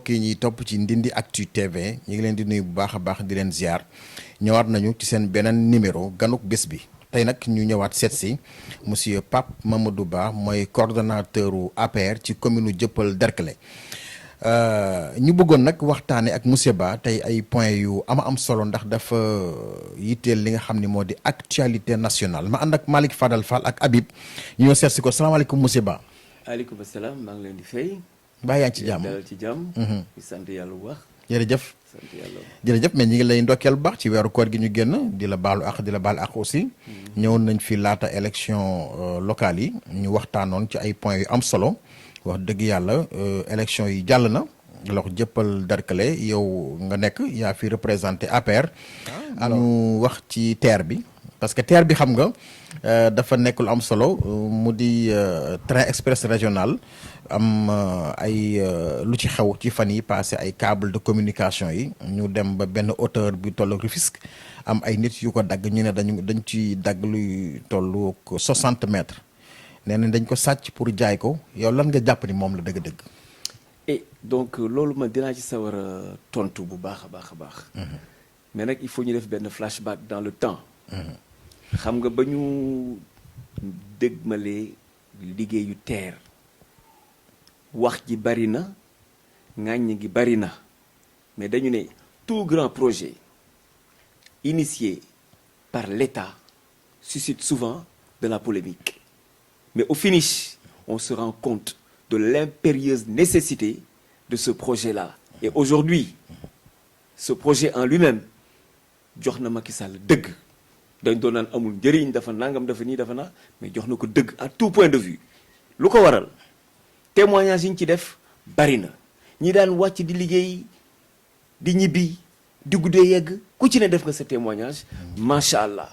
mbokk yi ñuy topp ci Ndindy Actu TV ñu ngi leen di nuyu bu baax a baax di leen ziar ñëwaat nañu ci seen beneen numéro ganuk bés bi tey nag ñu ñëwaat seet si monsieur Pape Mamadou Ba mooy coordonnateur u APR ci commune Dieuppeul Derklé ñu bëggoon nag waxtaane ak monsieur Ba tey ay points yu am solo ndax dafa yitteel li nga xam ne moo di actualité nationale ma ànd ak Malick Fadal Fall ak Habib ñu ñoo seet si ko salaamaaleykum monsieur Ba. waaleykum salaam maa ngi leen di fay. mbaa yaa ngi ci jàmm dalal ci jàmm. di sant yàlla bu baax. jërëjëf. sant yàlla. jërëjëf mais ñi ngi lay ndokkeel bu baax ci weeru koor gi ñu génn di la baalu ak di la baal ak aussi. ñëwoon nañ fi laata élection locale yi ñu waxtaanoon ci ay points yu am solo wax dëgg yàlla élection yi jàll na. alors Dieuppeul Derklé yow nga nekk yaa fi représenté APR. alors ñu wax ci TER bi. parce que TER bi xam nga dafa nekk lu am solo mu di train express régional am ay lu ci xew ci fan yi passé ay câble de communication yi ñu dem ba benn hauteur bi tollu Rufisque am ay nit yu ko dagg ñu ne dañ ci dagg luy tollu 60 mètres nee nañ dañ ko sàcc pour jaay ko yow lan nga jàpp ni moom la dëgg-dëgg. et donc loolu ma dinaa ci sawar a tontu bu baax a baax a baax. mais nag il faut ñu def benn flashback dans le temps. xam nga ba ñu dégmalee liggéeyu TER wax ji bari na ŋàññ gi bari na mais dañu ne tout grand projet initié par l'État suscite souvent de la polémique mais au finish on se rend compte de l'impérieuse nécessité de ce projet-là et aujourd'hui ce projet en lui-même jox na Macky Sall dëgg dañ doon naan amul njëriñ dafa nangam dafa nii dafa na mais jox na ko dëgg à tout point de vue lu ko waral témoignage yi ñu ci def bari na ñi daan wàcc di liggéey di ñibbi di guddee yegg ku ci ne def nga sa témoignage macha allah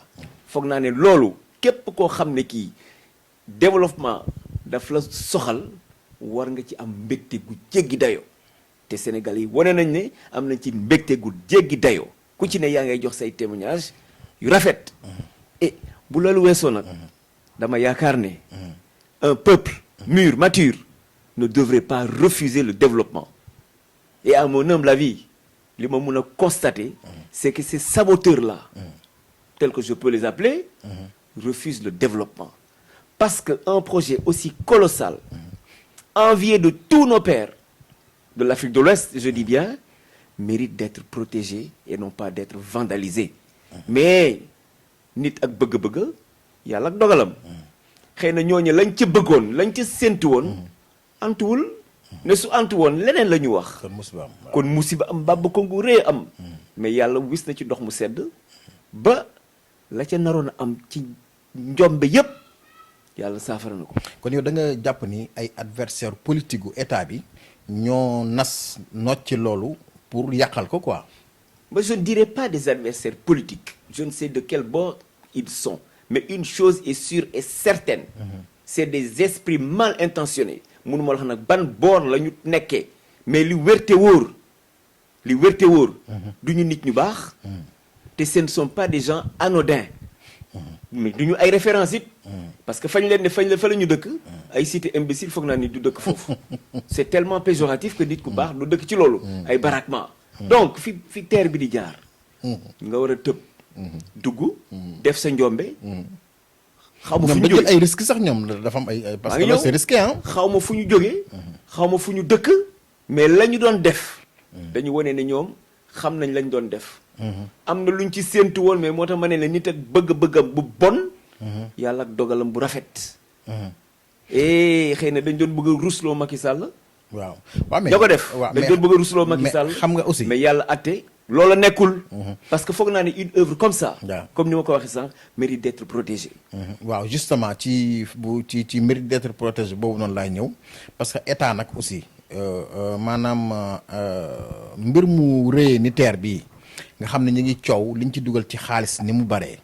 foog naa ne loolu képp koo xam ne kii développement daf la soxal war nga ci am mbégte gu jéggi dayoo te Sénégal yi wane nañ ne am nañ ci mbégte gu jéggi dayoo ku ci ne yaa ngay jox say témoignage yu rafet et bu loolu weesoo nag dama yaakaar ne un peuple mûr mature ne devrait pas refuser le développement et à mon humble avis li ma mun a constater c'est que ces saboteurs-là tels que je peux les appeler refusent le développement parce que un projet aussi colossal envié de tous nos pairs de l'Afrique de l'Ouest je dis bien mérite d'être protégé et non pas d'être vandalisé mais nit ak bëgg-bëgg yàlla ak dogalam xëy na ñooñu lañ ca bëggoon lañ ca séntu woon antuwul ne su antu woon leneen la ñu wax kon musiba am bàbb ko ngu rëy am mais yàlla wis na ci ndox mu sedd ba la ca naroon a am ci njombe yépp yàlla saafara na ko kon yow da nga jàpp ni ay adversaire politique gu état bi ñoo nas noot ci loolu pour yàqal ko quoi. Mais je ne dirais pas des adversaires politiques. Je ne sais de quel bord ils sont. Mais une chose est sûre et certaine. C'est des esprits mal intentionnés. mënuma wax nag ban boor la ñu nekkee. mais li wérte wóor du ñu nit ñu baax. te ce ne sont pas des gens anodins. mais du ñu ay références it. parce que fañ leen ne fa la ñu dëkk. ay cité imbécile foog naa ni du dëkk foofu. c'est tellement péjoratif que nit ku baax du dëkk ci loolu. ay baraquement. donc fi TER bi di jaar. nga war a tëb. dugg def sa njombe. xaw ma fu ñu jógee ay risques sax ñoom dafa am ay. parce que c'est risqué ah. xaw ma fu ñu jógee. xaw ma fu ñu dëkk. mais la ñu doon def. dañu wane ne ñoom xam nañ lañ doon def. am na luñ ci séentu woon mais moo tax ma ne la nit ak bëgg-bëggam bu bon. yàlla ak dogalam bu rafet. et xëy na dañ doon bëgg a rusloo Macky Sall. waaw mais da ko def dañ doon bëgg a rusloo Macky Sall. xam nga aussi mais yàlla atte loola nekkul. parce que foog naa ne une œuvre comme ça. comme ni ma ko waxee sànq mérite d'être protégé. waaw justement ci mérite d'être protégé boobu noonu laay ñëw parce que état nag aussi maanaam mbir mu rëyee ni TER bii nga xam ne ñu ngi coow liñ ci dugal ci xaalis ni mu baree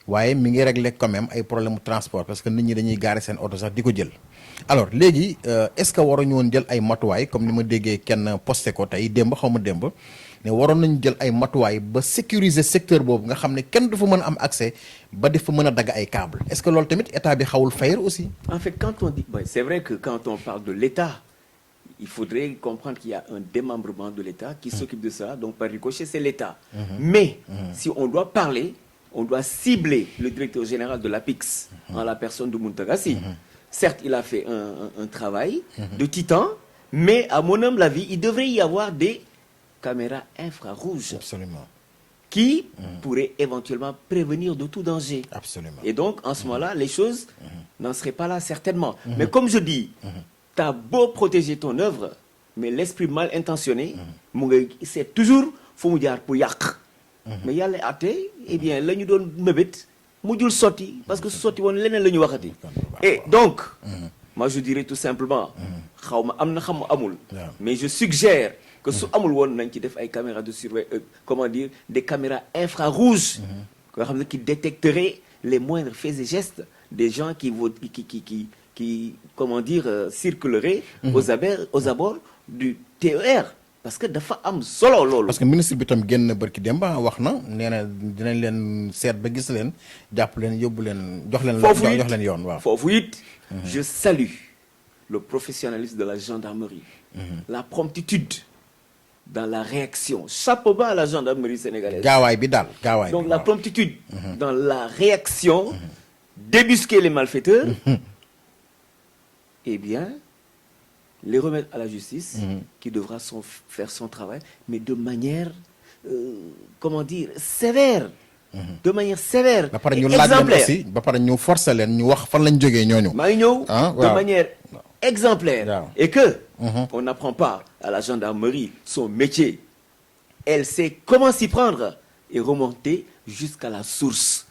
waaye mi ngi régler quand même ay problème mu transport parce que nit ñi dañuy garer seen oto sax di ko jël. alors léegi est-ce que waruñu woon jël ay matuwaay comme ni ma déggee kenn posté ko tey démb xaw ma démb. ne waroon nañu jël ay matuwaay ba sécuriser secteur boobu nga xam ne kenn du fa mën a am accès ba di fa mën a dagg ay câble est-ce que loolu tamit état bi xawul fayir aussi. en fait quand on dit c'est vrai que quand on parle de l'État il faudrait comprendre qu'il y a un démembrement de l'État qui s'occupe de ça. Donc, par ricochet, c'est l'État. Mais, si on doit parler, on doit cibler le directeur général de l'APIX en la personne de Mountaga Sy. Certes, il a fait un travail de titan, mais à mon humble avis, il devrait y avoir des caméras infrarouges Absolument. qui pourraient éventuellement prévenir de tout danger. Absolument. Et donc, en ce moment-là, les choses n'en seraient pas là, certainement. Mais comme je dis, tu as beau protéger ton œuvre, mais l'esprit mal intentionné, c'est toujours faut mu jaar pour yàq. Mais yàlla àtte, eh bien, la ñu doon mébét mujjul sotti parce que su sotti woon leneen la ñu waxati. Et donc, moi je dirais tout simplement, xaw ma am na xam amul, mais je suggère que su amul woon nañ ci def ay caméras de surveillance, comment dire, des caméras infrarouges, nga xam ne qui détecteraient les moindres faits et gestes des gens qui comment dire, circuleraient aux abords du TER. Parce que dafa am solo loolu. parce que ministre bi tam génn barki démb wax na nee na dinañ leen seet ba gis leen jàpp leen yóbbu leen jox leen yoon waaw. foofu it je salue le professionnalisme de la gendarmerie. La promptitude dans la réaction. Chapeau bas à la gendarmerie sénégalaise. gaawaay bi daal gaawaay bi. Donc la promptitude dans la réaction, débusquer les malfaiteurs, eh bien, les remettre à la justice, qui devra faire son travail, mais de manière, comment dire, sévère. De manière sévère et exemplaire. ba pare ñu forcer leen ñu wax fan lañ jógee ñooñu. maa ngi ñëw de manière exemplaire. Et que on n'apprend pas à la gendarmerie son métier. Elle sait comment s'y prendre et remonter jusqu'à la source.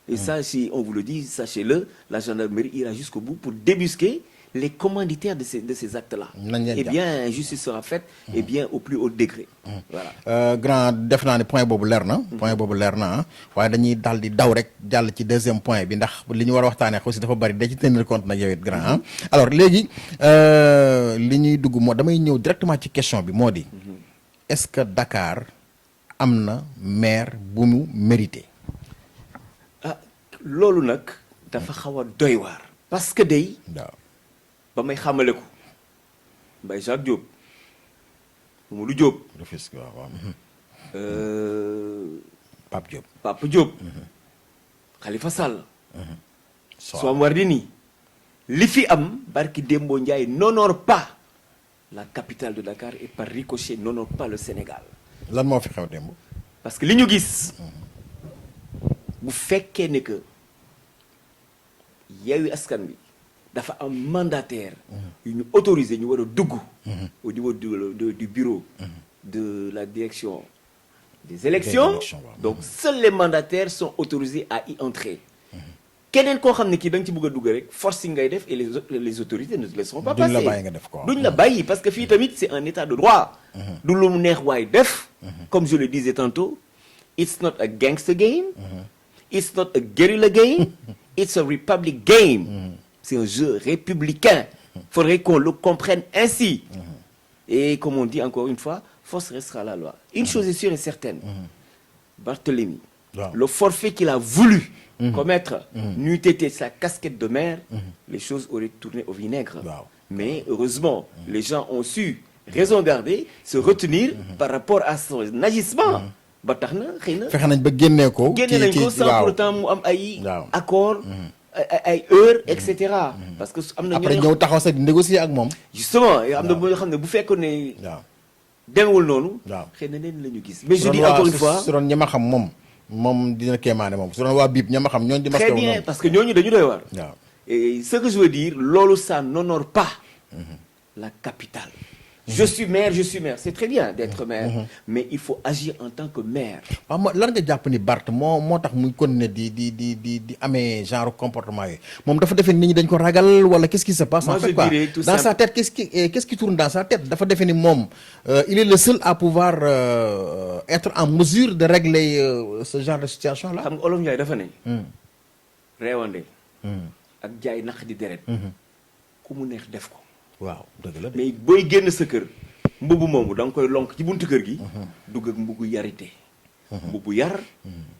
Et ça, si on vous le dit, sachez-le, la gendarmerie ira jusqu'au bout pour débusquer les commanditaires de ces actes-là. Eh bien, justice sera faite, et bien au plus haut degré. Voilà. Grand def naa ne point boobu leer na. point boobu leer na waaye dañuy daal di daw rek jàll ci deuxième point bi ndax li ñu war a waxtaanee aussi dafa bari da ci tenir compte nag yow it grand alors léegi li ñuy dugg moo damay ñëw directement ci question bi moo di est-ce que Dakar am na maire bu mu mérité. Ah loolu nag dafa xaw a doy waar. parce que day. waaw. ba may xamale ko Mbaye Jacques Diop Mamadou Diop Rufisque waaw. Pape Diop Khalifa Sall Soham Wardini li fi am barki Dembo Ndiaye n'honore pas la capitale de Dakar et par ricochet n'honore pas le Sénégal. lan moo fi xew démb. parce que li ñu gis bu fekkee ne que Yewwi Askan Wi dafa am mandataire yu ñu autorisé ñu war a dugg au niveau du bureau de la direction des élections. Donc seuls les mandataires sont autorisés à y entrer. keneen koo xam ne kii da nga ci bëgg a dugg rek forcing ngay def et les autorités ne te laisseront pas passer. duñ la bàyyi nga def quoi. duñ la bàyyi parce que fii tamit c'est un état de droit. du lu mu neex waay def. comme je le disais tantôt, it's not a gangster game. It's not a guerrilla game. It's a republic game. C'est un jeu républicain. Faudrait qu'on le comprenne ainsi. Et comme on dit encore une fois, force restera la loi. Une chose est sûre et certaine. Barthélemy, le forfait qu'il a voulu commettre, n'eût été sa casquette de maire, les choses auraient tourné au vinaigre. Mais heureusement, les gens ont su raison garder, se retenir par rapport à son agissement. ba tax na xëy na fexe nañ ba génnee ko. génne nañ ko sans pourtant mu am ay accord ay heures et cetera. parce que am na après ñëw taxaw sax di négocier ak moom. justement am na boo xam ne bu fekkoon ne. demewul noonu. xëy na neen la ñu gis. mais je dis encore une fois su doon ña ma xam moom dina kéemaane moom su doon waa biib ña ma xam ñooñu di. très bien parce que ñooñu dañu doy waar. et ce que je veux dire loolu ça n'honore pas la capitale. Je suis maire, c'est très bien d'être maire, mais il faut agir en tant que maire. waaw lan nga jàpp ni Barth moo tax muy continuer di amee genre comportement yooyu moom dafa defe nit ñi dañ ko ragal wala qu'est-ce qui se passe en fait quoi dans sa tête qu'est-ce qui tourne dans sa tête dafa defe ni moom il est le seul à pouvoir être en mesure de régler ce genre de situation là. xam nga Olof Ndiaye dafa ne. réewande ak jaay naq di deret ku mu neex def ko. waaw dëgg la mais booy génn sa kër mbubu moomu da nga koy lonk ci buntu kër gi. dugg ak mbubu yarite. mbubu yar.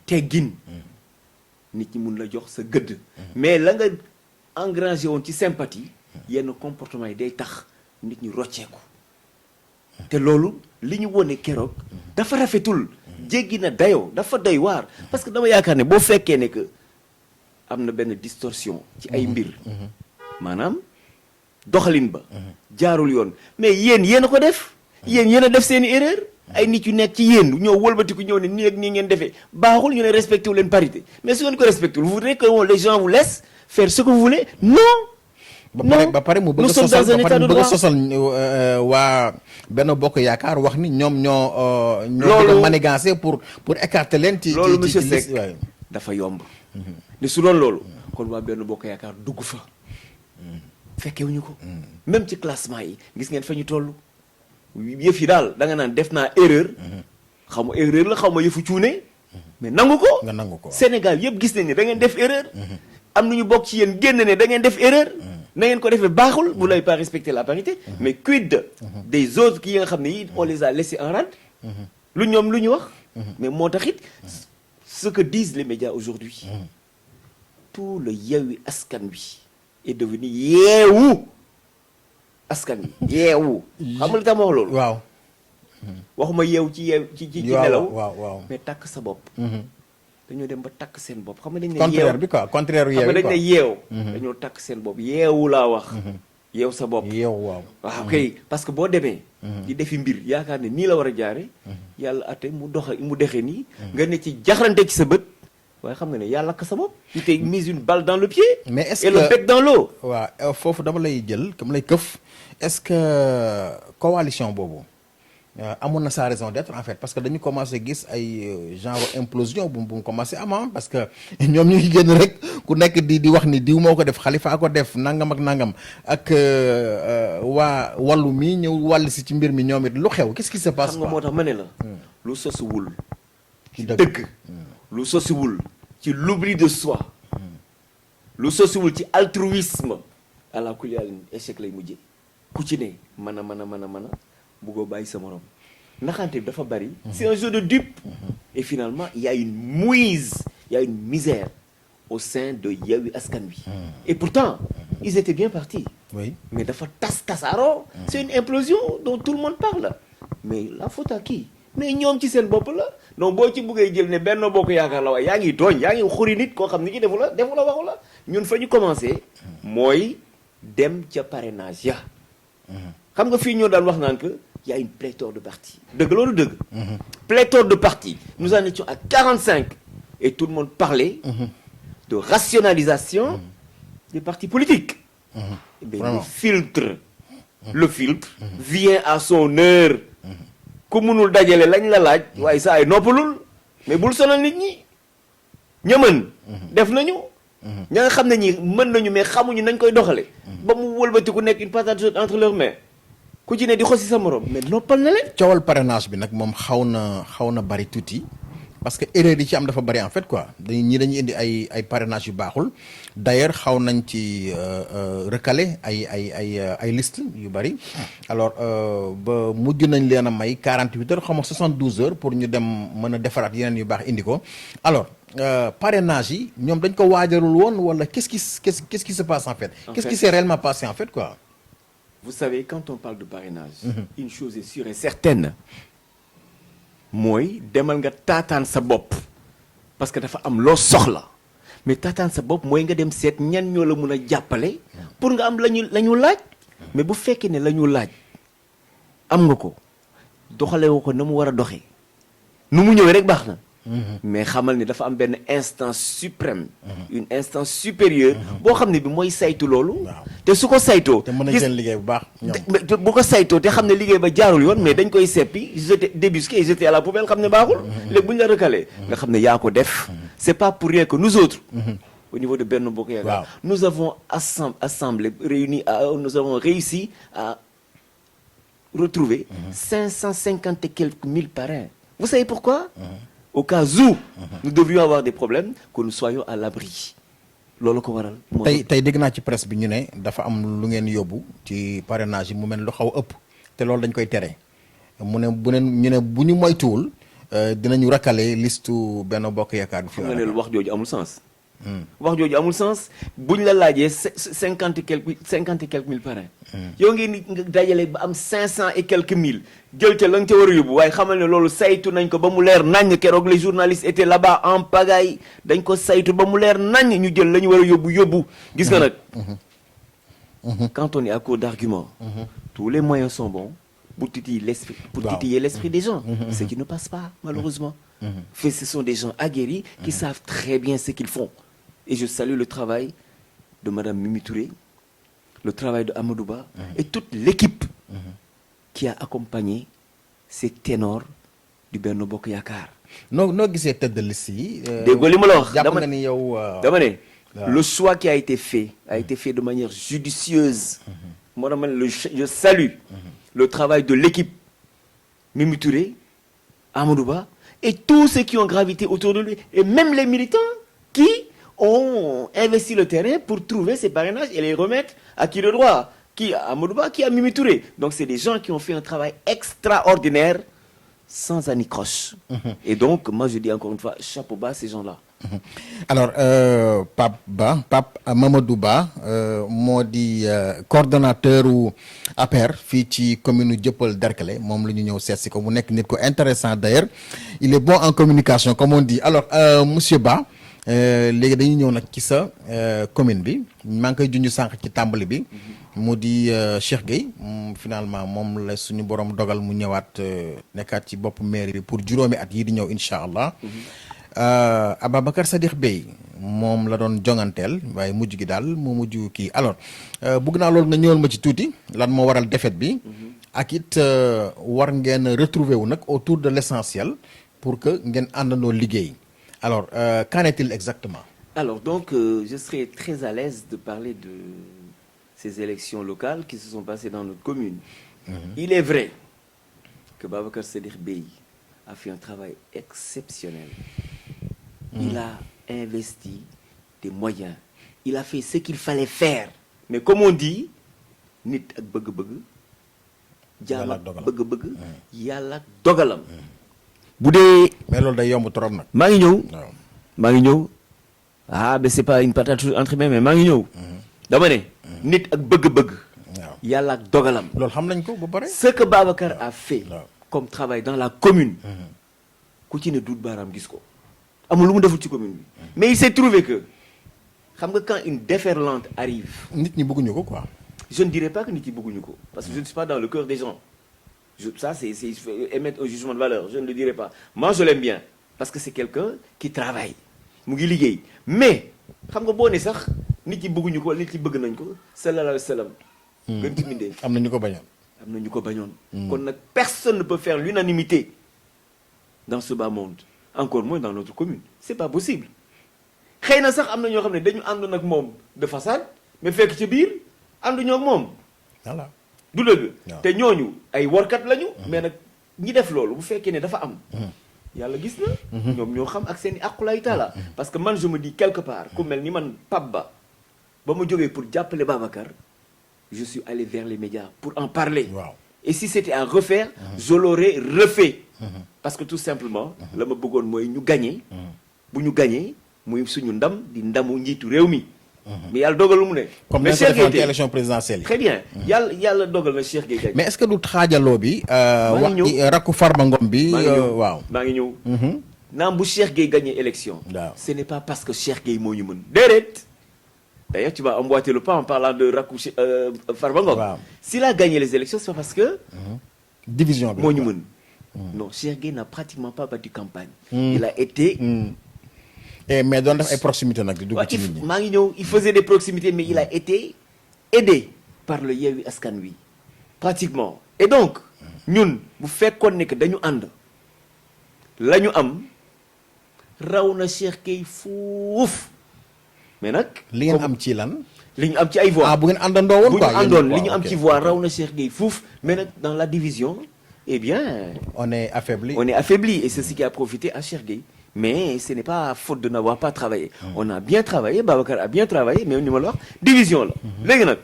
teggin. nit ñi mun la jox sa gëdd. mais la nga engrangé woon ci sympathie. yenn comportement yi day tax nit ñi rocceeku. te loolu li ñu wone keroog dafa rafetul jéggi na dayoo dafa doy waar parce que dama yaakaar ne boo fekkee ne que am na benn distorsion ci ay mbir maanaam doxalin ba jaarul yoon mais yéen a ko def yéen a def seeni erreur ay nit yu nekk ci yéen ñoo wëlbatiku ñëw ne nii ak nii ngeen defee baaxul ñu ne respecté wu leen parité mais su ngeen ko respecté vous voudrez que les gens vous laissent faire ce que vous voulez non. ba pare mu bëgg a sosal waa Benno Bokk Yaakaar wax ni ñoom ñoo bëgg a manigancé pour écarter leen. ci loolu monsieur Seck dafa yomb. ne su doon loolu. kon waa Benno Bokk Yaakaar dugg fa. fekkewuñu ko. même ci classement yi gis ngeen fa ñu toll. yëf yi daal da nga naan def naa erreur. xaw ma erreur la xaw ma yëfu cuune. mais nangu ko. nga nangu ko Sénégal yëpp gis nañ ne da ngeen def erreur. am nañu bokk ci yéen génn ne da ngeen def erreur. na ngeen ko defee baaxul vous n'avez pas respecté la parité. mais quid des autres qui nga xam ne yi on les a laissés en rade. lu ñoom lu ñu wax. mais moo tax it ce que disent les médias aujourd'hui tout le Yewwi Askan Wi est devenu yeewu askan wi yeewu. xam nga li tax ma wax loolu. waaw. waxuma yeewu ci yeew ci nelaw. waaw mais takk sa bopp. dañoo dem ba takk seen bopp xam nga dañ ne. contraire bi quoi contraire yeewu xam nga dañ ne yeew. dañoo takk seen bopp yeewu laa wax. yeew sa bopp yeewu waaw. waaw kay parce que boo demee. di defi mbir yaakaar ne nii la war a jaare yàlla ate mu dexe nii. nga ne ci jaxarante ci sa bët. waaye xam nga ne yàlla ka sa bopp. tu t'es mis une balle dans le pied. mais est-ce et que le bec dans l'eau. waaw foofu dama lay jël comme lay këf est-ce que coalition boobu amoon na sa raison d'être en fait parce que dañu commencé gis ay genre implosion bu mu commencé am parce que ñoom ñu ngi génn rek ku nekk di wax ni diw moo ko def Khalifa ko def nangam ak nangam ak waa wàllu mi ñëw wàll si ci mbir mi ñoom it lu xew qu'est-ce qui se passe. xam nga moo tax ma ne la. lu sosiwul. ci dëgg. lu sosiwul ci l'oubli de soi. lu sosiwul ci altruisme. ala kulli échec lay mujjee. ku ci ne mën a buggoo bàyyi sa morom naxante bi dafa bari. c'est un jeu de dupe. et finalement il y a une mouise il y a une misère au sein de Yewwi Askan Wi. et pourtant ils étaient bien partis. oui mais dafa tasaaroo. c'est une implosion dont tout le monde parle. mais la faute à qui mais ñoom ci seen bopp la donc boo ci buggee jël ne Benno Bokk Yaakaar la waaye yaa ngi tooñ yaa ngi xuri nit koo xam ni ki defu la waxu la ñun fa ñu commencé. mooy dem ca parrainage ya xam nga fii ñoo daan wax naan que y a une pléthore de partis dëgg loolu dëgg. pléthore de partis nous en étions à 45 et tout le monde parlait de rationalisation des partis politiques. Mais le filtre vient à son heure. ku munul dajale lañ la laaj waaye saa ay noppalul mais bul sonal nit ñi ña mën def nañu ña nga xam ne ñi mën nañu mais xamuñu nañ koy doxale ba mu wëlbati ku nekk une patate chaude entre leurs mains ku ci ne di xosi sa morom mais noppal na leen. coowal parrainage bi nag moom xaw na bari tuuti parce que erreur yi ci am dafa bari en fait quoi dañuy indi ay parrainage yu baaxul d'ailleurs xaw nañ ci recaler ay liste yu bari alors ba mujj nañ leen a may 48 heures xaw ma 72 heures pour ñu dem mën a defaraat yeneen yu baax indi ko alors parrainage yi ñoom dañ ko waajarul woon wala qu'est-ce qui se passe en fait. Qu'est-ce qui s'est réellement passé en fait quoi. Vous savez quand on parle de parrainage. Une chose est sûre et certaine. mooy demal nga taataan sa bopp parce que dafa am loo soxla mais taataan sa bopp mooy nga dem seet ñan ñoo la mun a jàppale pour nga am la ñu laaj mais bu fekkee ne la ñu laaj am nga ko doxale woo ko na mu war a doxee nu mu ñëwee rek baax na mais xamal ni dafa am benn instance suprême une instance supérieure boo xam ne bi mooy saytu loolu te su ko saytoo te mën a jël liggéey bu baax bu ko saytoo te xam ne liggéey ba jaarul yoon mais dañ koy seppi jeter débusquer jeter à la poubelle xam ne baaxul léegi bu ñu la recalé nga xam ne yaa ko def c'est pas pour rien que nous autres au niveau de Benno Bokk Yaakaar nous avons nous avons réussi à retrouver 550 et quelques mille parrains vous savez pourquoi au cas où nous devrions avoir des problèmes que nous soyons à l'abri loolu ko waral. tey dégg naa ci presse bi ñu ne dafa am lu ngeen yóbbu ci parrainage yi mu mel lu xaw a ëpp te loolu dañ koy tere mu ne bu ñu moytuwul dinañu rakkale listu Benno Bokk Yaakaar bi. xam nga ne wax jooju amul sens wax jooju amul sens buñ la laajee 50 et quelques mille parrain. yow ngeen nga dajale ba am 500 et quelques mille jël ca la nga ca war a yóbbu waaye xamal ne loolu saytu nañ ko ba mu leer naññ keroog les journalistes étaient là-bas en pagaille dañ ko saytu ba mu leer naññ ñu jël la ñu war a yóbbu gis nga nag. Quand on est à court d'arguments, tous les moyens sont bons pour titiller l'esprit des gens. Ce qui ne passe pas, malheureusement. Ce sont des gens aguerris qui savent très bien ce qu'ils font. Et je salue le travail de Madame Mimi Touré, le travail de Amadouba et toute l'équipe qui a accompagné ces ténors du Benno Bokk Yaakaar. noo gisee tête de liste yi. dégg nga li ma la wax jàpp nga ni yow. dama ne. Le choix qui a été fait de manière judicieuse. Moi, je salue le travail de l'équipe Mimi Touré, Amadouba et tous ceux qui ont gravité autour de lui et même les militants qui ont investi le terrain pour trouver ces parrainages et les remettre à qui de droit, qui à Amadouba, qui à Mimi Touré. Donc c'est des gens qui ont fait un travail extraordinaire sans anicroche. Et donc moi je dis encore une fois chapeau bas à ces gens-là. Alors Pape Mamadou Ba moo di coordonnateur u APR fii ci commune Dieuppeul Derklé moom la ñu ñëw seet si ko mu nekk nit ko intéressant d'ailleurs il est bon en communication comme on dit alors monsieur Ba léegi dañuy ñëw nag ci sa commune bi maa ngi koy junj sànq ci tàmbali bi mu di Cheikh Gueye finalement moom la suñu borom dogal mu ñëwaat nekkaat ci bopp mairie bi pour juróomi at yii di ñëw incha allah. Ababacar Sadikh Bèye moom la doon jonganteel waaye mujj gi daal moo mujj kii alors bëgg naa loolu nga ñëwal ma ci tuuti lan moo waral défaite bi ak it war ngeen retrouver wu nag autour de l'essentiel pour que ngeen àndandoo liggéey alors qu'en est-il exactement? Alors donc je serai très à l'aise de parler de ces élections locales qui se sont passées dans notre commune. Il est vrai que Babacar Sadikh Bèye a fait un travail exceptionnel. Il a investi des moyens. Il a fait ce qu'il fallait faire. Mais comme on dit, nit ak bëgg-bëgg. jaam ak bëgg-bëgg. yàlla dogalam. bu dee. mais loolu day yomb trop nag. maa ngi ñëw. ah mais c'est pas une patate entre mes mains mais maa ngi ñëw. dama ne. nit ak bëgg-bëgg. yàlla ak dogalam. loolu xam nañ ko ba pare. ce que Babacar a fait. comme travail dans la commune. ku ci ne duut baaraam gis ko. amul lu mu deful ci commune bi. mais il s'est trouvé que xam nga quand une déferlante arrive. nit ñi bëgguñu ko quoi. je ne dirais pas que nit ñi bëgguñu ko parce que je ne suis pas dans le cœur des gens. Ça c'est émettre un jugement de valeur je ne le dirai pas. Moi je l'aime bien parce que c'est quelqu'un qui travaille mu ngi liggéey mais xam nga boo ne sax nit ñi bëgguñu ko nit ñi bëgg nañ ko sallallahu alayhi wa sallam. gën ci mindee am na ñu ko bañoon. am na ñu ko bañoon. kon nag personne ne peut faire l'unanimité dans ce bas monde. Encore moins dans notre commune c'est pas possible xëy na sax am na ñoo xam ne dañu àndoon ak moom de façade mais fekk ci biir ànduñoo ak moom. voilà du dëgg. te ñooñu ay workat lañu. mais nag ñi def loolu bu fekkee ne dafa am. yàlla gis na. ñoom ñoo xam ak seen i aqulaay taala parce que man je me dis quelque part ku mel ni man Pape Ba ba ma jógee pour jàppale Babacar je suis allé vers les médias pour en parler. waaw et si c'était à refaire. je l'aurais refait. parce que tout simplement. la ma bëggoon mooy ñu gagné. bu ñu gagné muy suñu ndam di ndamu njiitu réew mi. mais yàlla dogal lu mu ne. comme mais ni Cheikh nga ko Gueye élection présidentielle yi. très bien yàlla dogal na Cheikh Gueye. mais est-ce que du xaajaloo bi. maa ngi ñëw rakku Farba Ngom bi. maa ngi ñëw waaw maa ngi ñëw. naam bu Cheikh Gueye gagné élection. waaw ce n'est pas parce que Cheikh Gueye moo ñu mën déedéet. D'ailleurs, tu vas emboîter le pas en parlant de Rakou Farba Ngom. Wow. S'il a gagné les élections, c'est parce que. division bi. moo ñu mën. Non, Cheikh Gueye n'a pratiquement pas battu campagne. Il a été. mais doon def ay proximité nag di dugg ci nit ñi. maa ngi ñëw il faisait des proximités mais il a été aidé par le Yewwi Askan Wi pratiquement. Et donc ñun bu fekkoon ne que dañu ànd la ñu am raw na Cheikh Gueye fuuf mais nag. li ngeen am ci lan. li ñu am ci ay voix. bu ngeen àndandoo woon bu quoi ñu àndoon li ñu waaw, am ok. ci voix raw na Cheikh Gueye fuuf mais nag dans la division eh bien on est affaibli. on est affaibli et c'est ce qui a profité à Cheikh Gueye. Mais ce n'est pas faute de n'avoir pas travaillé. On a bien travaillé Babacar a bien travaillé mais ni ma la wax division la. léegi nag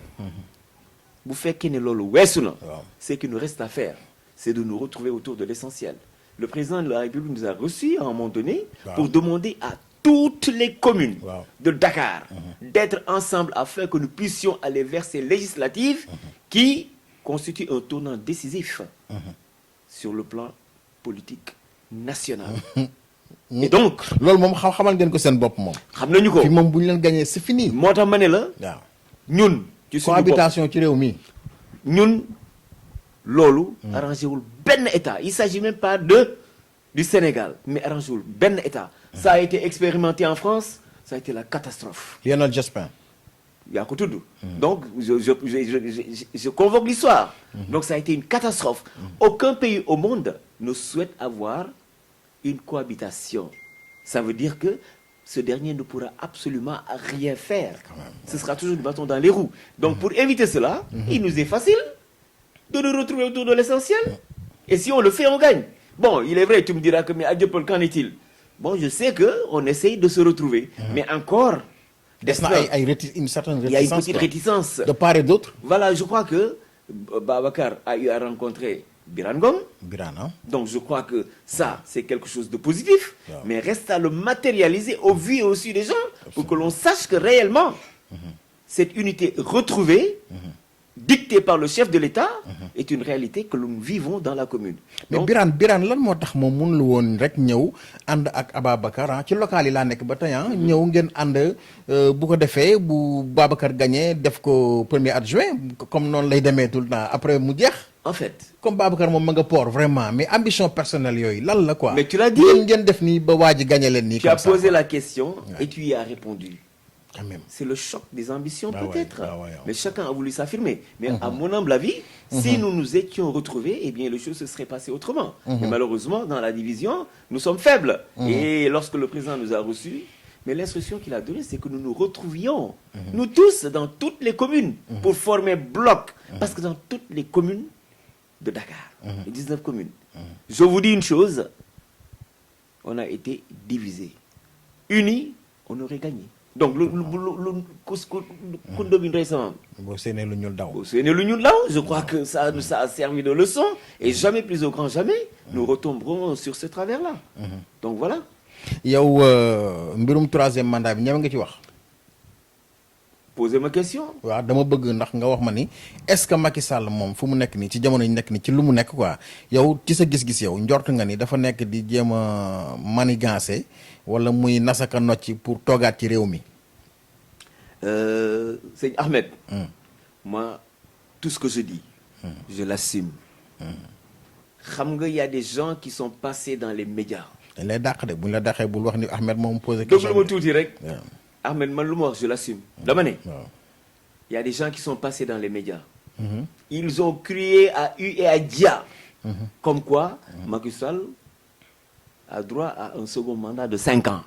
bu fekkee ne loolu weesu na. Ce qu'il nous reste à faire c'est de nous retrouver autour de l'essentiel. Le président de la République nous a reçus à un moment donné. pour demander à toutes les communes Wow. de Dakar d'être ensemble afin que nous puissions aller vers ces législatives qui constituent un tournant décisif sur le plan politique national. Et donc loolu moom xamal ngeen ko seen bopp moom. xam nañu ko fi moom bu ñu leen gagné c'est fini. moo tax ma ne la waaw ñun ci suñu bopp cohabitation ci réew mi. ñun loolu arrangé wul benn état il s'agit même pas du Sénégal mais arrangé wul benn état ça a été expérimenté en France ça a été la catastrophe Lionel Jospin. yaa ko tudd donc je convoque l'histoire donc ça a été une catastrophe aucun pays au monde ne souhaite avoir une cohabitation ça veut dire que ce dernier ne pourra absolument rien faire ce sera toujours du bâton dans les roues donc pour éviter cela il nous est facile de nous retrouver autour de l'essentiel et si on le fait on gagne bon il est vrai tu me diras que mais à Dieuppeul qu'en est-il bon je sais que on essaye de se retrouver mais encore des na une certaine réticence. il y a une petite réticence de part et d'autre. voilà je crois que Babacar a eu à rencontrer Birane Ngom. Birane, hein? Donc je crois que ça, c'est quelque chose de positif, mais reste à le matérialiser au vu et au su des gens pour que l'on sache que réellement, cette unité retrouvée, dictée par le chef de l'État, est une réalité que nous vivons dans la commune. Mais Donc, Birane lan moo tax moom mënul woon rek ñëw ànd ak Ababacar ci local yi laa nekk ba tey ñëw ngeen ànd bu ko defee bu Babacar gagné def ko premier adjoint comme noonu lay demee tout le temps après mu jeex. en fait, comme Babacar moom ma nga port vraiment mais ambition personnelle yooyu lan la quoi. Mais tu l'as dit. ngeen def nii ba waa ji gagné leen nii. tu as posé la question et tu y as répondu. Quand même. C'est le choc des ambitions Ah ouais, peut-être. ah ouais. Mais chacun a voulu s'affirmer. Mais à mon humble avis, si nous nous étions retrouvés, eh bien les choses se seraient passées autrement. Mais malheureusement, dans la division, nous sommes faibles. Et lorsque le président nous a reçus, mais l'instruction qu'il a donnée, c'est que nous nous retrouvions, nous tous, dans toutes les communes, pour former bloc. Parce que dans toutes les communes de Dakar, les 19 communes, je vous dis une chose, on a été divisés. Unis, on aurait gagné. Donc, je crois que ça nous a servi de leçon et jamais plus au grand jamais, nous retomberons sur ce travers-là. Donc voilà. yow mbirum troisième mandat bi ñëw nga ci wax. Posez ma question. waaw dama bëgg ndax nga wax ma ni est-ce que Macky Sall moom fu mu nekk nii ci jamono yi nekk nii ci lu mu nekk quoi yow ci sa gis-gis yow njort nga ni dafa nekk di jéem a manigancé wala muy nasaka nocci pour toogaat ci réew mi. Sëñ Ahmed. Moi, tout ce que je dis, je l'assume. Xam nga, il y a des gens qui sont passés dans les médias. dañ lay dàq de bu ñu la dàqee bul wax ni Ahmed moom posé question. déglu ma tuuti rek. Ahmed man lu ma wax je l'assume. dama ne. Il y a des gens qui sont passés dans les médias. Ils ont crié à U et à Dia. Comme quoi, Macky Sall a droit à un second mandat de 5 ans.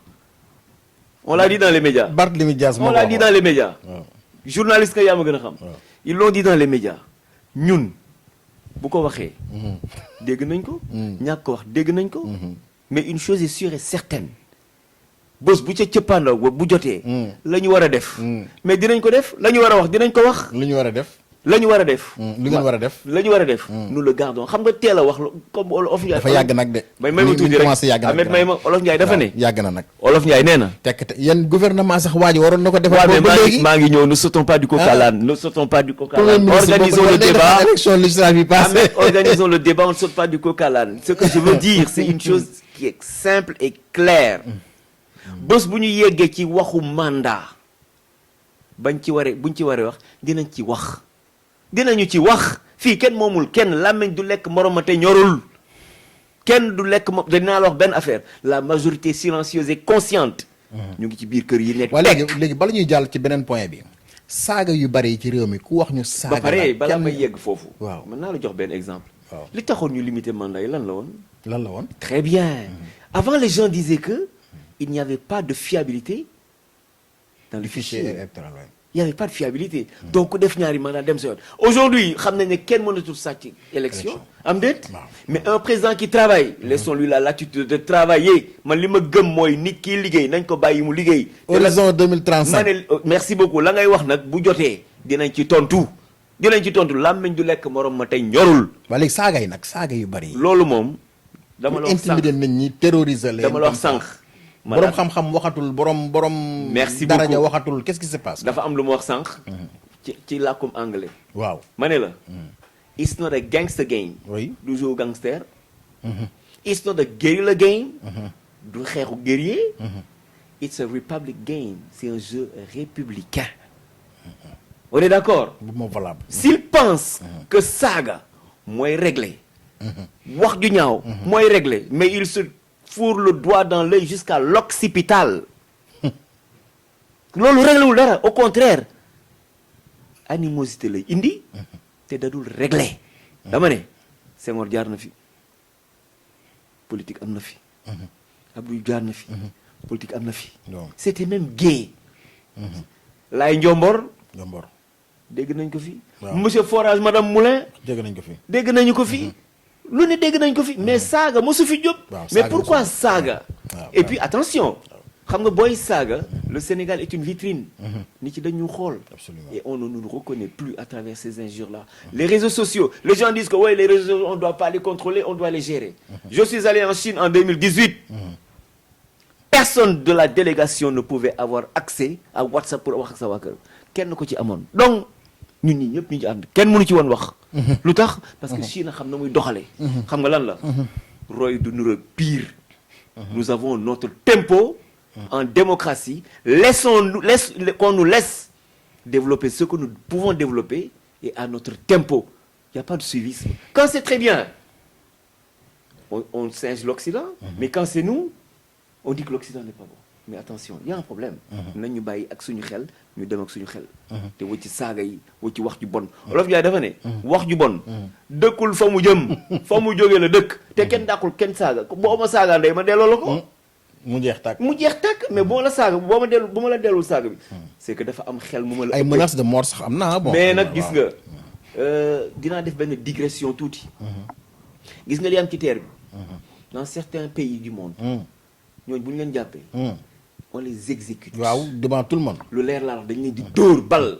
On l'a dit dans les médias. Barthélémy Dias On l'a dit dans les médias. Journaliste que yaa ma gën a xam. Ils l'ont dit dans les médias. ñun bu ko waxee. dégg nañ ko. ñàkk ko wax dégg nañ ko. mais une chose est sûre et certaine. bés bu ca cëppaandaw bu jotee. la ñu war a def. mais dinañ ko def la ñu war a wax dinañ ko wax. lu ñu war a def. la ñu war a def. lu ngeen war a def. la ñu war a def. nous le gardons xam nga teel a wax comme Olof Ndiaye. dafa yàgg nag de. may ma tuuti rek Ahmed may ma Olof Ndiaye dafa ne. yàgg na nag. Olof Ndiaye nee na. tekk yéen gouvernement sax waa ji waroon na ko defar. ba léegi maa ngi ñëw ne sautons pas du coq à l'âne. ne sautons pas du coq à l'âne. Organisons le débat. élection législative passée. Organisons le débat, on ne saute pas du coq à l'âne. Ce que je veux dire, c'est une chose qui est simple et claire. bés bu ñu yeggee ci waxu mandat buñ ci waree wax dinañ ci wax. dinañu ci wax fii kenn moomul kenn làmmiñ du lekk moromate ñorul kenn du lekk moom dinaa la wax benn affaire la majorité silencieuse et consciente. ñu ngi ci biir kër yi nekk. waaye léegi bala ñuy jàll ci beneen point bi saaga yu bari yi ci réew mi ku wax ñu. saaga ba pare balaa may yegg foofu. waaw mën naa la jox benn exemple. waaw li taxoon ñu limiter mandat yi lan la woon. lan la woon. Très bien. Avant, les gens disaient que il n'y avait pas de fiabilité dans le fichier électoral. Il n'y avait pas de fiabilité. Donc, def ñaari mandat dem sa yoon. Aujourd'hui, xam nañ ne kenn mënatul sàcc élection. am déet. Mais un président qui travaille. laissons-lui la latitude de travailler. man li ma gëm mooy nit ki liggéey nañ ko bàyyi mu liggéey. horizon 2035. ma ne merci beaucoup la ngay wax nag bu jotee dinañ ci tontu. làmmiñ du lekk morom ma tey ñorul. waa léegi saaga yi nag saaga yu bari yi. loolu moom. dama la wax sànq intimider nit ñi terroriser leen. dama la wax sànq borom xam-xam waxatul borom. merci daraja beaucoup waxatul qu'est-ce qui se passe. dafa am lu ma wax sànq. ci làkkum anglais. waaw ma ne la. it's not a gangster game. oui du jeu gangster. it's not a guerrilla game. du xeexu guerrier. it's a republic game c'est un jeu républicain. on est d'accord. bu ma valable. s'il pense que saaga mooy régler. wax ju ñaaw. mooy régler mais il se fourre le doigt dans l'œil jusqu'à l'occipital. loolu réglé wul dara au contraire animosité lay indi. te dadul régler. dama ne Senghor jaar na fi politique am na fi. Abdou jaar na fi. politique am na fi. c'était même gay. Laye Ndiombor. dégg nañ ko fi. monsieur Forage madame Moulin. dégg nañ ko fi. dégg nañu ko fi. lu ne dégg nañ ko fi mais saaga mosu fi jóg. mais pourquoi saaga. et puis attention. xam nga booy saaga. le Sénégal est une vitrine. nit ci dañu xool. et on ne nous reconnaît plus à travers ces injures là. les réseaux sociaux les gens disent que ouais les réseaux sociaux on doit pas les contrôler on doit les gérer. je suis allé en Chine en 2018. personne de la délégation ne pouvait avoir accès à WhatsApp pour wax ak sa waa kër kenn ko ci amoon donc ñun ñi ñëpp ñu ci ànd kenn mënu ci woon wax. lu tax parce que Chine xam na muy doxalee. xam nga lan la. roy du nura pire. nous avons notre tempo. en démocratie qu'on nous laisse développer ce que nous pouvons développer et à notre tempo. Il n'y a pas de suivisme. Quand c'est très bien, on singe l'Occident, mais quand c'est nous, on dit que l'Occident n'est pas bon. Mais attention, il y a un problème. nañu bàyyi ak suñu xel ñu dem ak suñu xel. te wëcc ci saaga yi wëcc ci wax ju bon. Wolof Njaay dafa ne. wax ju bon. dëkkul fa mu jëm. fa mu jógee la dëkk. te kenn dàqul kenn saaga boo ma saaga ndey ma delloo la ko. mu jeex tàkk mais boo la saaga bu ma la dellul saaga bi. c'est que dafa am xel mu ma la. ay menaces de mort sax am na bon. mais nag gis nga dinaa def benn digression tuuti. gis nga li am ci terre bi. dans certains pays du monde. ñooñu bu ñu leen jàppee. on les exécute. waaw devant tout le monde. lu leer laa dañ leen di dóor bal.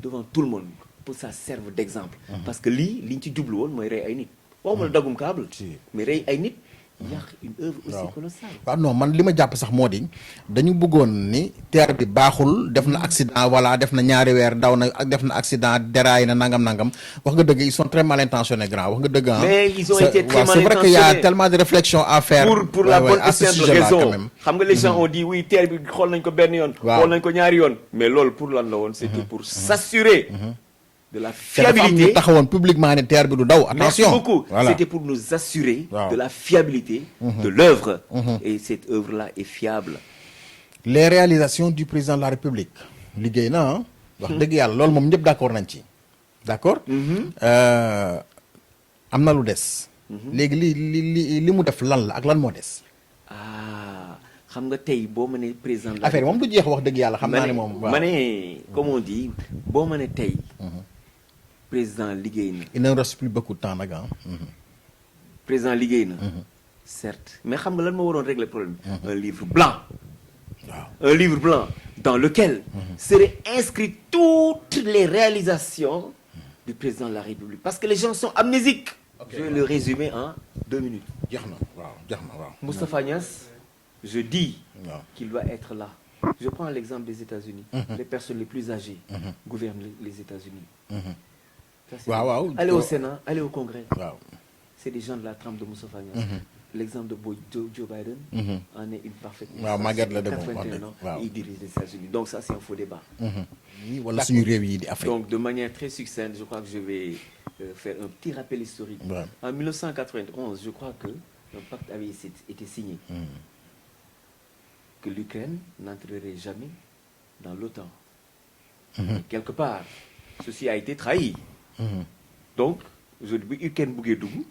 devant tout le monde pour ça serve d'exemple. parce que liñ ci jublu woon mooy rey ay nit. waxuma la daggum câble. mais rey ay nit. yàq une œuvre aussi colossale. waaw non man li ma jàpp sax moo di dañu bëggoon ni terre bi baaxul def na accident voilà def na ñaari weer daw na def na accident déraillé na nangam wax nga dëgg ils sont très mal intentionnés grand wax nga dëgg ah. mais ils ont été très mal intentionnés. c'est vrai qu'il y a tellement de réflexions à faire. pour la bonne et simple raison xam nga les gens ont dit oui terre bi xool nañ ko benn yoon. xool nañ ko ñaari yoon. mais loolu pour lan la woon c'était pour s'assurer. de la fiabilité ñu taxawoon publiquement ne terre bi du daw. attention merci beaucoup c'était pour nous assurer. de la fiabilité. de l'œuvre. et cette œuvre là est fiable. les réalisations du président de la République. liggéey na wax dëgg yàlla loolu moom ñëpp d'accord nañ ci. d'accord. am na lu des. léegi li mu def lan la ak lan moo des. xam nga tey boo ma ne président. affaire moom du jeex wax dëgg yàlla xam naa ne moom. ma ne comme on dit boo ma ne tey. président liggéey na. il ne reste plus beaucoup de temps nag président liggéey na. certes mais xam nga lan moo waroon régler problème bi. un livre blanc. waaw un livre blanc dans lequel. seraient inscrites toutes les réalisations du président de la République parce que les gens sont amnésiques. je vais le résumer en 2 minutes. jeex na waaw. Moustapha Niasse. je dis qu'il doit être là. je prends l'exemple des États-Unis les personnes les plus âgées gouvernent les États-Unis waaw aller au Sénat aller au Congrès waaw c'est des gens de la trempe de Moustapha Niasse l'exemple de Joe Biden en est une parfaite waaw màggat la de 81 ans il dirige les États-Unis donc ça c'est un faux débat wala suñu réew yi di Afrique donc de manière très succincte je crois que je vais faire un petit rappel historique en 1991 je crois que un pacte avait été signé que l'Ukraine n'entrerait jamais dans l'OTAN. Quelque part, ceci a été trahi. Donc, aujourd'hui, Ukraine buggee dugg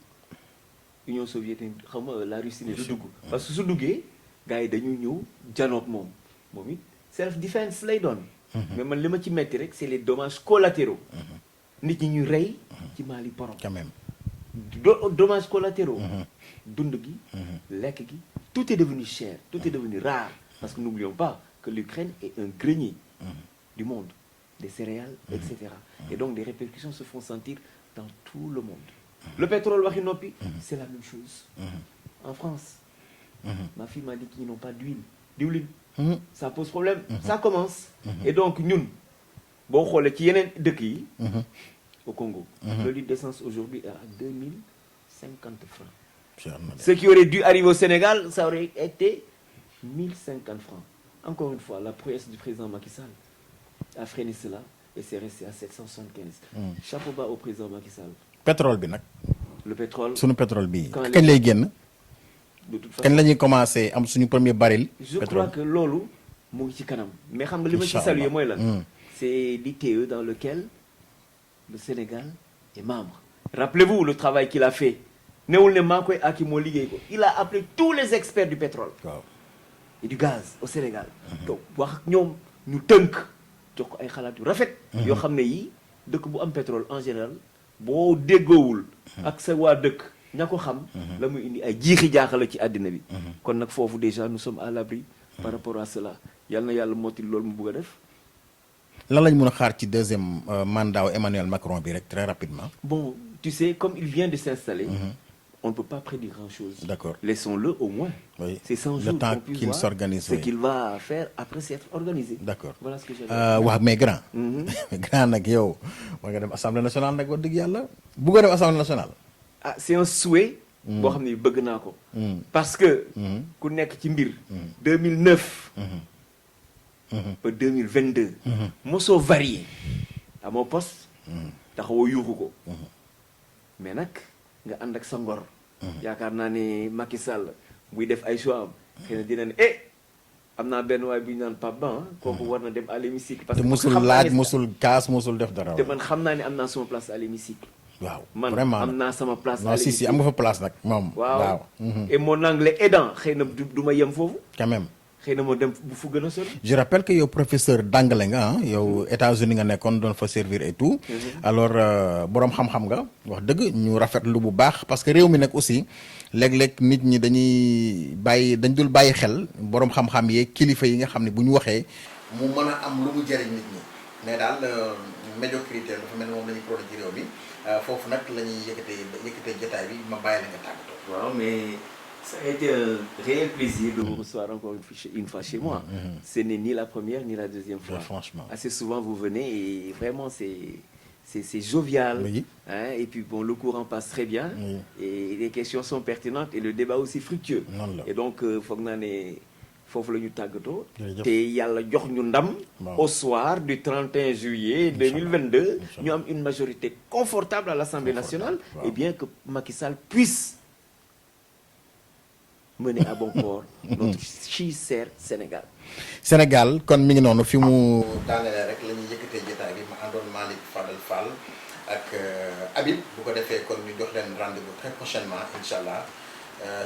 Union soviétique xam nga la Russie ne du dugg parce que su duggee gars yi dañuy ñëw janoog moom it self defense lay doon. mais man li ma ci metti rek c'est les dommages collatéraux. nit ñi ñu rey ci Mali borom. quand même. dommages collatéraux. dund gi. lekk gi tout est devenu cher tout est devenu rare. Parce que n'oublions pas que l'Ukraine est un grenier du monde, des céréales, etc. Et donc des répercussions se font sentir dans tout le monde. Le pétrole, waxi noppi, c'est la même chose. En France, ma fille m'a dit qu'ils n'ont pas d'huile. diwlin. Ça pose problème. Ça commence. Et donc ñun boo xoolee ci yeneen dëkk yi. au Congo. le litre d'essence aujourd'hui est à 2050 francs. Ce qui aurait dû arriver au Sénégal, ça aurait été 1050 francs. Encore une fois, la prouesse du président Macky Sall a freiné cela et c'est resté à 775. Chapeau bas au président Macky Sall. pétrole bi nag. Le pétrole. sunu pétrole bi kañ lay génn. de toute façon kañ la ñuy commencé am suñu premier baril. je crois que loolu mu ngi ci kanam. mais xam nga li ma ci saluer mooy lan. c'est l'ITE dans lequel le Sénégal est membre. Rappelez-vous le travail qu'il a fait. newul ne maa koy aki moo liggéey ko. il a appelé tous les experts du pétrole. waaw. et du gaz au Sénégal. donc wax ak ñoom ñu tënk jox ko ay xalaat yu rafet. yoo xam ne yii dëkk bu am pétrole en général boo déggoowul. ak sa waa dëkk ña ko xam. la muy indi ay jiixi jaaxala ci àddina bi. kon nag foofu déjà nous sommes à l'abri par rapport à cela yal na yàlla mottali loolu mu bëgg a def. lan lañ mën a xaar ci deuxième mandat Emmanuel Macron bi rek très rapidement. bon tu sais comme il vient de s'installer. on ne peut pas prédire grand-chose. D'accord. Laissons-le au moins. Oui. C'est 100 jours le temps qu'on puisse qu'il voir s'organise. ce qu'il va faire après s'être organisé. D'accord. Voilà ce que j'ai waaw mais grand. grand nag yow war nga dem assemblée nationale nag wax dëgg yàlla. bëgg nga dem assemblée nationale. ah c'est un souhait. boo xam ne bëgg naa ko. parce que. ku nekk ci mbir. 2009. ba 2022. mosoo varié. à mon poste. taxawoo yuuxu ko. mais nag. nga ànd ak sa ngor. yaakaar naa ne Macky Sall buy def ay choix am xëy na dina ne am naa benn waay bu ñu naan Pape Ba kooku war na dem à l'hémicycle. parce que musul laaj musul kaas musul def dara. te man xam naa ne am naa sama place à l'hémicycle. waaw man vraiment am naa sama place. non si am nga fa place nag moom. waaw et mon anglais aidant xëy na du ma yem foofu. quand même. xëy na moo dem bu fu gën a sori. je rappelle que yow professeur d'anglais nga yow États-Unis nga nekkoon doon fa servir et tout. alors boroom xam-xam nga wax dëgg ñu rafetlu bu baax parce que réew mi nag aussi léeg-léeg nit ñi dañ dul bàyyi xel boroom xam-xam yee kilifa yi nga xam ne bu ñu waxee mu mën a am lu mu jëriñ nit ñi mais daal médiocrité dafa mel ni moom la ñu prôné ci réew mi foofu nag la ñuy yëkkatee jotaay bi ma bàyyi la nga tàggatoo. waaw mais. Ça a été un réel plaisir de vous recevoir encore une fois chez moi. Ce n'est ni la première ni la deuxième fois. Franchement. Assez souvent vous venez et vraiment c'est jovial. Oui. Hein, et puis bon, le courant passe très bien. Oui. Et les questions sont pertinentes et le débat aussi fructueux. Et donc foog naa ne foofu la ñu tàggatoo. te yàlla jox ñu ndam. au soir du 31 juillet 2022. ñu am une majorité confortable à l'Assemblée nationale. Et bien que Macky Sall puisse mener à bon port notre si cher Sénégal. Sénégal kon mi ngi noonu fi mu daanelee rek la ñuy yëkkatee jotaay bi ma àndoon Malick Fadel Fall ak Habib bu ko defee kon ñu jox leen rendez-vous très prochainement incha allah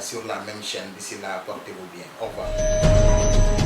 sur la même chaîne d'ici là portez-vous bien au revoir.